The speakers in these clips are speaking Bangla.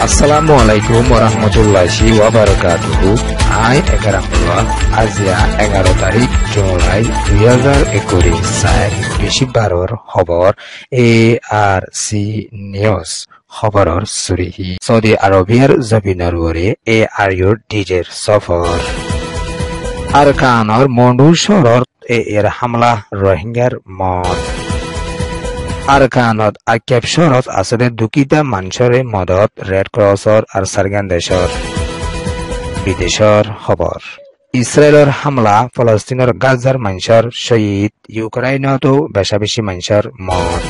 Assalamualaikum warahmatullahi wabarakatuh. Hai Egaramullah, Azia 11 তারিখ জুলাই 2021 বৃহস্পতিবার খবর ARC নিউজ খবরের সুরিহি সৌদি আরবের জমিনের উপরে ARU ডিজের সফর আরকানর মন্ডু শহর এর হামলা রোহিঙ্গার মত আরকানত আকেব শহরত আসলে দুকিতা মানুষরে মদত রেড ক্রসর আর সারগান দেশর বিদেশর খবর ইসরায়েলের হামলা ফলস্তিনের গাজার মানুষের শহীদ ইউক্রাইনতো বেশা বেশি মানুষের মত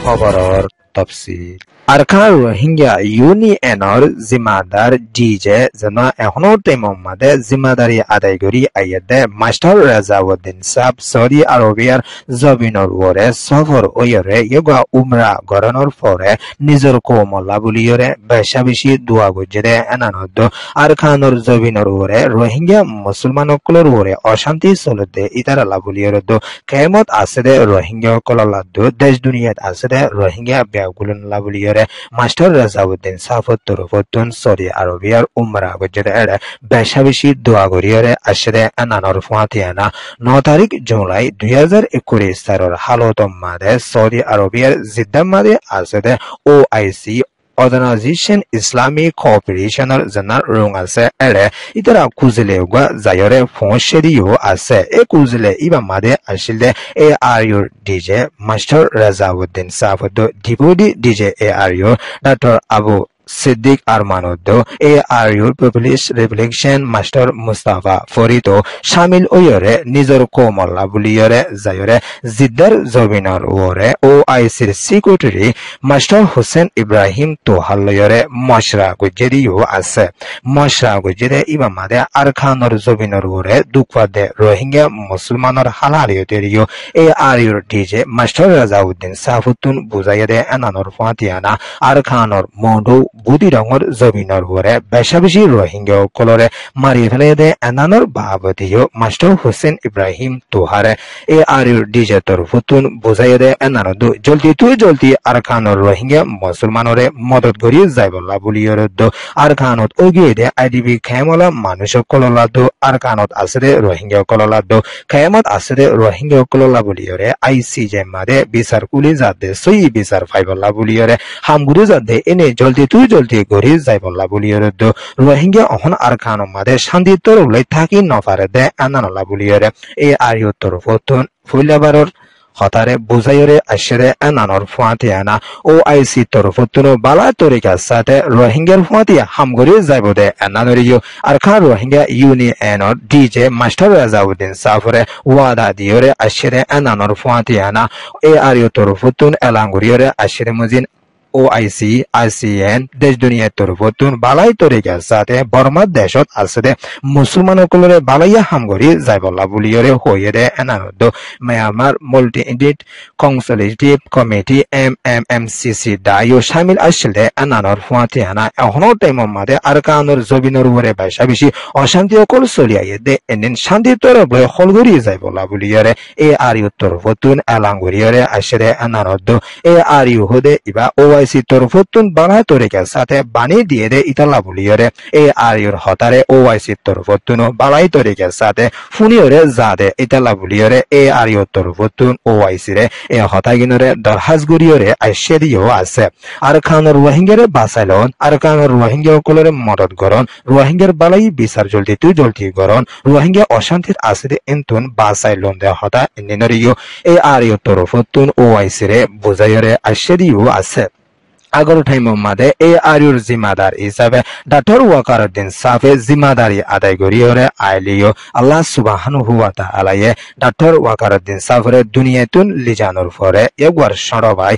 খবরের তফসিল আরকান রোহিঙ্গা ইউনিয়নের জিম্মাদার ডিজে যেন এখনো টাইমের মধ্যে জিম্মাদারি আদায় করি আইয়াদে মাস্টার রাজাউদ্দিন সাহেব সৌদি আরবিয়ার জমিনের উপরে সফর ওয়রে ইয়োগা উমরা গড়ানোর পরে নিজের কোমলা বুলিয়রে বেশা বেশি দোয়া গুজরে এনানদ আরকানের জমিনের উপরে রোহিঙ্গা মুসলমানসকলের উপরে অশান্তি চলতে ইতারালা বুলিয়রদ কেমত আছে দে রোহিঙ্গা কলালাদ দেশ দুনিয়াত আছে দে রোহিঙ্গা ব্যাগুলনলা বুলিয়রে মাস্টার রাজাউদ্দিন সাফত তরফতুন সৌদি আরবিয়ার উমরা গুজরে এড়ে বেশা বেশি দোয়া গড়িয়রে আসরে এনানর ফুয়াতিয়ানা 9 তারিখ জুলাই 2021 তারিখের হালত মাদে সৌদি আরবিয়ার জিদ্দা মাদে আসরে OIC Organization Islamic Cooperation'র জনার রং আছে এড়ে ইতারা কুজলে গা জায়রে ফোনশেরিও আছে এ কুজলে ইবা মাদে আসলে ARU ডিজে মাস্টার রাজাউদ্দিন সাফদ deputy DG ARU doctor Abu Siddique আরমানদ ARU পপুলিশ রিফ্লেকশন মাস্টার মুস্তাফা ফরিদো শামিল ওয়রে নিজর কোমলা বুলিয়রে জায়রে জিদ্দার জমিনার ওরে OIC'র সেক্রেটারি মাস্টার হোসেন ইব্রাহিম তোহালয়রে মশরা গুজেরিও আছে মশরা গুজেরে ইমামাদে আরকানর জমিনার ওরে দুকওয়াদে রোহিঙ্গা মুসলমানের হালালিয়তেরিও ARU ডিজে মাস্টার রাজাউদ্দিন সাফুতুন বুঝাইদে এনানর ফাতিয়ানা আরকানর মন্ডু বুদি রঙর জমিনের উপরে বেশা বেশি রোহিঙ্গা কলরে মারি ফেলে দে এনানোর বাবদিও মাস্টার হোসেন ইব্রাহিম তোহারে ARU ডিজে তরফতুন বুঝাই দে এনানো জলদি আরকানর রোহিঙ্গা মুসলমানরে মদত করি যাইবল্লা বুলিয়র আরকানত ওগিয়ে দে IDP খেমলা মানুষ কললাদ আরকানত আসরে রোহিঙ্গা কললাদ খেমত আসরে রোহিঙ্গা কললা বুলিয়রে ICJ মাদে বিচার কুলি যাতে সই বিচার ফাইবল্লা বুলিয়রে হামগুরু যাতে এনে জলদি গরি যাইবল্লা বুলিয়রে রোহিঙ্গা অহন আরকান মাদে শান্তি তরফলাই থাকি নফারে দে আনানলা বুলিয়রে ARU তরফতুন ফুলাবারর হতারে বুঝাইরে আসরে এনানর ফুয়াতিয়ানা OIC তরফতুন বালা তরিকার সাথে রোহিঙ্গার ফুয়াতিয়া হামগরি যাইব দে এনানরিও আরকান রোহিঙ্গা ইউনিয়নের ডিজে মাস্টার রাজাউদ্দিন সাফরে ওয়াদা দিয়রে আসরে এনানর ফুয়াতিয়ানা ARU তরফতুন এলাঙ্গুরিয়রে আসরে মুজিন OIC ASEAN দেশ দুনিয়ার তরফতুন বালাই তরিকার সাথে বর্মা দেশত আসরে মুসলমানসকলরে বালাইয়া হামগরি যাইবল্লা বুলিয়রে হইয়ে এনানদ Myanmar multi ইন্ডিট consultative committee MMMCC দায়ও শামিল আসলে এনানর ফুয়াতিয়ানা এখনো টাইমের মাদে আরকানর জমিনের উপরে বেশা বেশি অশান্তি অকল চলিয়াইয়ে দে এদিন শান্তি তরফ হলগরি যাইবল্লা বুলিয়রে ARU তরফতুন এলাঙ্গুরিয়রে আসরে এনানদ ARU হদে ইবা OIC তরফতুন বালা তরিকার সাথে বানি দিয়ে দে ইতালা বুলিয়রে ARUর হতারে OIC তরফতুন বালাই তরিকার সাথে ফুনিয়রে জাদে ইতালা বুলিয়রে ARU তরফতুন OIC রে এ হতাগিনরে দরহাজগুরিয়রে আইশেদিও আছে আরকানর রোহিঙ্গারে বাঁচাইলন আরকানর রোহিঙ্গা কলরে মদত গরন রোহিঙ্গার বালাই বিচার জলদি গরন রোহিঙ্গা অশান্তির আসরে এন্তুন বাঁচাইলন দে হতা ইন্দিনরিও ARU তরফতুন OIC রে বুঝাইয়রে আইশেদিও আছে আগর টাইমের মাদে ARUর জিম্মাদার হিসাবে ডক্টর ওয়াকারউদ্দিন সাফে জিম্মাদারি আদায় করিয়রে আইলিও আল্লাহ সুবহানাহু ওয়া তাআলায়ে ডক্টর ওয়াকারউদ্দিন সাফরে দুনিয়াতুন লিজানোর পরে একবার সরবাই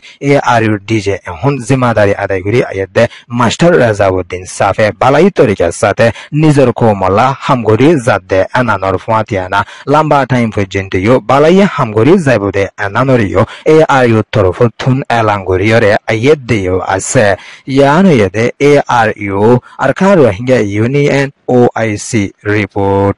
ARUর ডিজে এখন জিম্মাদারি আদায় করি আয়াদে মাস্টার রাজাউদ্দিন সাফে বালাই তরিকার সাথে নিজের কোমলা হামগরি জাদে এনানর ফুয়াতিয়ানা লম্বা টাইম পর্যন্তও বালাইয়া হামগরি যাইবদে এনানরিও ARU তরফতুন এলাঙ্গরিয়রে আয়াদিও আছে ইয়ানয়েদে ARU Arakan Rohingya union OIC report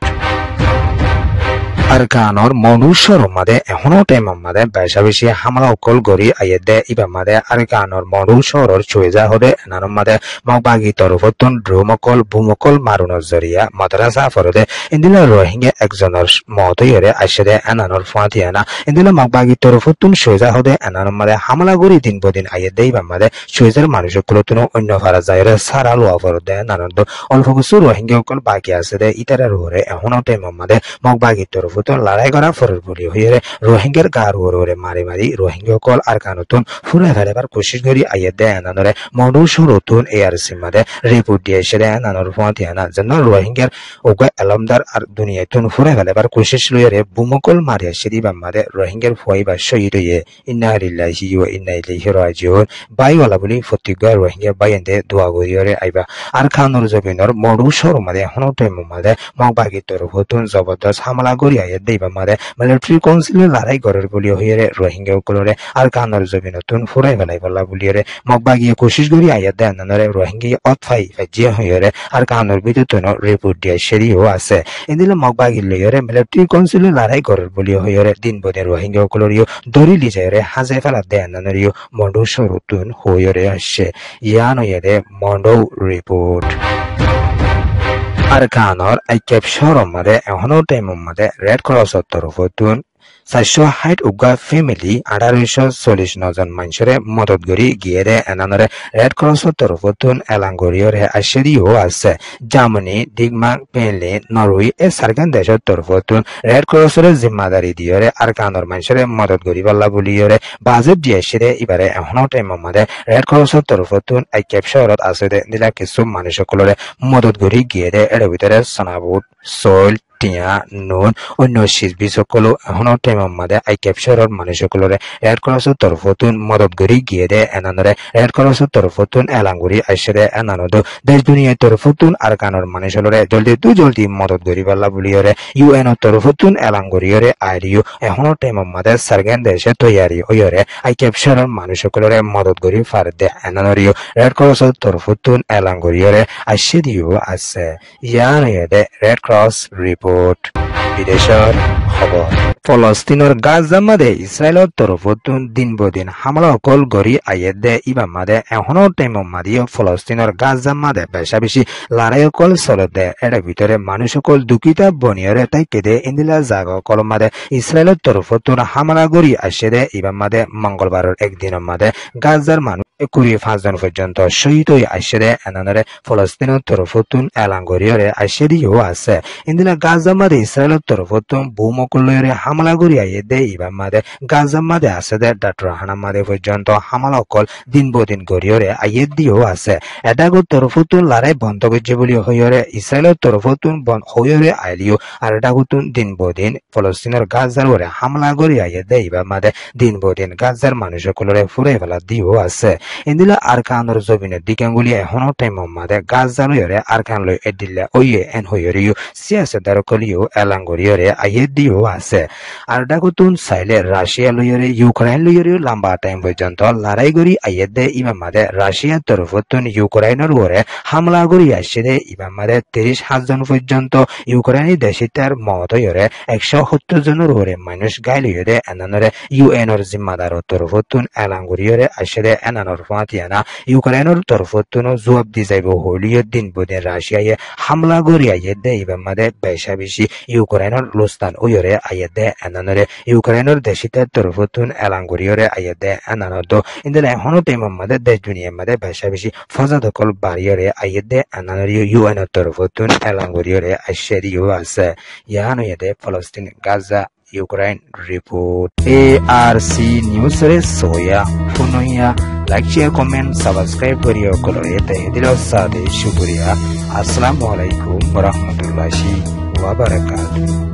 Arkanor Monusor Made, Honotem Made, Bashavishi, Hamala Kolgori, Ayede, Ibamade, Arkanor Monusor or Chueza Hode, Nanomade, Mabagi Torofotun, Drumokol, Bumokol, Marunozoria, Madrasa Forode, Indila Rohingya Exonors, Motoyere, Ashede, Ananor Fantiana, Indila Mabagi Torofotun, Chueza Hode, Anamade, Hamalaguri Dinbodin, Ayede, Ibamade, Chuezer Manusokulutuno, Unofarazire, Saralo Forode, Nanando, Olfogusu Rohingya Bakiasede, Iterare, Honotem Made, Mabagi Torofotun. লড়াই করা ফরর বলি হইরে রোহিঙ্গার গার ওরে মারি মারি রোহিঙ্গা কল আরকানতুন ফুরে ফেলেবার কোশিশ করি আইয়ে দেয় নানরে মডুসরতুন এআরসি মাদে রিপোর্ট দিয়ে সেরে নানর ফতিয়ানা জন্য রোহিঙ্গার ওগে আলমদার আর দুনিয়াতুন ফুরে ফেলেবার কোশিশ লইরে বুমকল মারিয়া সেদি বাম্মাদে রোহিঙ্গার ফুয়াইবা শহীদ হয়ে ইন্না লিল্লাহি ওয়া ইন্না ইলাইহি রাজিউন বাইওয়ালা বলি ফতিগা রোহিঙ্গা বাইন্দে দোয়া করিরে আইবা আরকানর জবিনর মডুসর মাদে হনতে মাদে মগবাগি তরফতুন জবরদস্ত হামলা করি Deva Made, military council Larai Goror Bulio here, Rohingya Colore, Arkanor Zobinotun, Forever Level Buliere, Mobagi Kushiguri Ayadan, and Rohingya Otfai, Jia here, Arkanor Bituno, report dia Sheri Oase, in the Mobagi layer, military council Larai Goror Bulio here, Dinbo de Rohingya Colorio, Dori Ligere, Hazefala Dan, and you, Mondo Shorutun, Hoyore She, Yano Yede, Mondo report. Arkanor, I kept sure made, and Honotem made, Red Cross of Torofotun, Sasho Height Uga family, Adarisho Solishnozan Manshure, Mododguri, Giere, and another Red Cross of Torofotun, Elangoriore, Asherio as Germany, Digman, Penley, Norway, a Sargandesho Torofotun, Red Cross Zimadari Diore, Arkanor Manshure, Mododguri, Valabuliore, Bazet Diashere, Ibare, and Honotem made, Red Cross of Torofotun, I kept sure of Asade, Nilakisum Manishokolore, Mododguri, Giere, Elevator, Sanabut, Soil, Noon, no she's bisocolo, Honotema mother, I capture on Manishocolore, Red Cross of Torfotun, Modoguri, Giede, and another Red Cross of Torfotun, Elanguri, Ashere, and another, Desdunia Torfotun, Arcanor Manisholore, Joldi, Modoguri, Valabuliore, UN Torfotun, Elanguriore, Idu, a Honotema mother, Sargandesha, Toyari, Oyore, I capture on Manishocolore, Modoguri, Farde, and another Red Cross of Torfotun, Elanguriore, I shed you as a Yana, Red Cross report. বিদেশের খবর ফলস্তিনের গাজা মাদে ইসরায়েলের তরফতুন দিনবদিন হামলা অকল গড়ি আইয়েদে ইবা মাদে এখনো টাইম মাদিও ফলস্তিনের গাজা মাদে বেশা বেশি লড়াই অকল চলতে এর ভিতরে মানুষ অকল দুঃখিতা বনিয়রে তাই কেদে ইন্দিলা জাগ অকল মাদে ইসরায়েলের তরফতুন হামলা গড়ি আসে দে ইবা মাদে মঙ্গলবারের একদিনের মাদে গাজার মানুষ 25 জন পর্যন্ত শহীদ হয়ে আসে দে এনারে ফলস্তিনের তরফতুন এলাঙ্গরিয়রে আসে দিও আছে ইন্দিলা গাজা মাদে ইসরায়েলের তরফতুন ভূমকলরে হামলা গড়ি আইয়েদে ইবা মাদে গাজা মাদে আসে দে ডাটরাহানা মাদে পর্যন্ত হামলা অকল দিনবদিন গড়িয়রে আইয়ে দিও আছে এটাগো তরফতুন লড়াই বন্ধ করছে বলি হইরে ইসরায়েলের তরফতুন হইরে আইলিও আর এটাগুতুন দিনবদিন ফলস্তিনের গাজার ওরে হামলা গড়ি আইয়েদে ইবা মাদে দিনবদিন গাজার মানুষকলরে ফুরে ফেলা দিও আছে ইন্দিলা আরকানর জবিনের দিকাঙ্গুলি এখনো টাইম মাদে গাজার ওরে আরকান লই এদিল্লা ওয়ে এন হইরিও সিয়াসদার কলিও এলাঙ্গরিয়রে আইয়ে দিও আছে আর এটাগুতুন চাইলে রাশিয়া লইরে ইউক্রেন লইরে লম্বা টাইম পর্যন্ত লড়াই গড়ি আইয়েদে ইবা মাদে রাশিয়ার তরফতুন ইউক্রেনের ওরে হামলা গড়ি আসে দে ইবা মাদে 30,000 জন পর্যন্ত ইউক্রেনি দেশিতার মত হইরে 170 জনের ওরে মানুষ গাইল হইরে এনানরে ইউএনর জিম্মাদার তরফতুন এলাঙ্গরিয়রে আসে দে এনানর ফাতিয়ানা ইউক্রেনের তরফতুন জবাব দি যাইব হলিয় দিন বদে রাশিয়ায় হামলা গড়ি আইয়েদে ইবা মাদে বেশা বেশি ইউক্রেনের লোস্তান হইরে আইয়েদে এনানরে ইউক্রেনের দেশিতার তরফতুন এলাঙ্গরিয়রে আইয়েদে এনানদ ইন্দলে এখনো টাইম মাদে দেশ দুনিয়ার মাদে বেশা বেশি ফজা দখল বাড়িয়রে আইয়েদে এনানরে ইউএনের তরফতুন এলাঙ্গরিয়রে আইশেরিও আছে ইয়ানো ইয়েদে ফলস্তিন Gaza Ukraine report ARC news re soya funoya like share comment subscribe kariyo kolore te dilo sade shukriya assalamu alaikum warahmatullahi wabarakatuh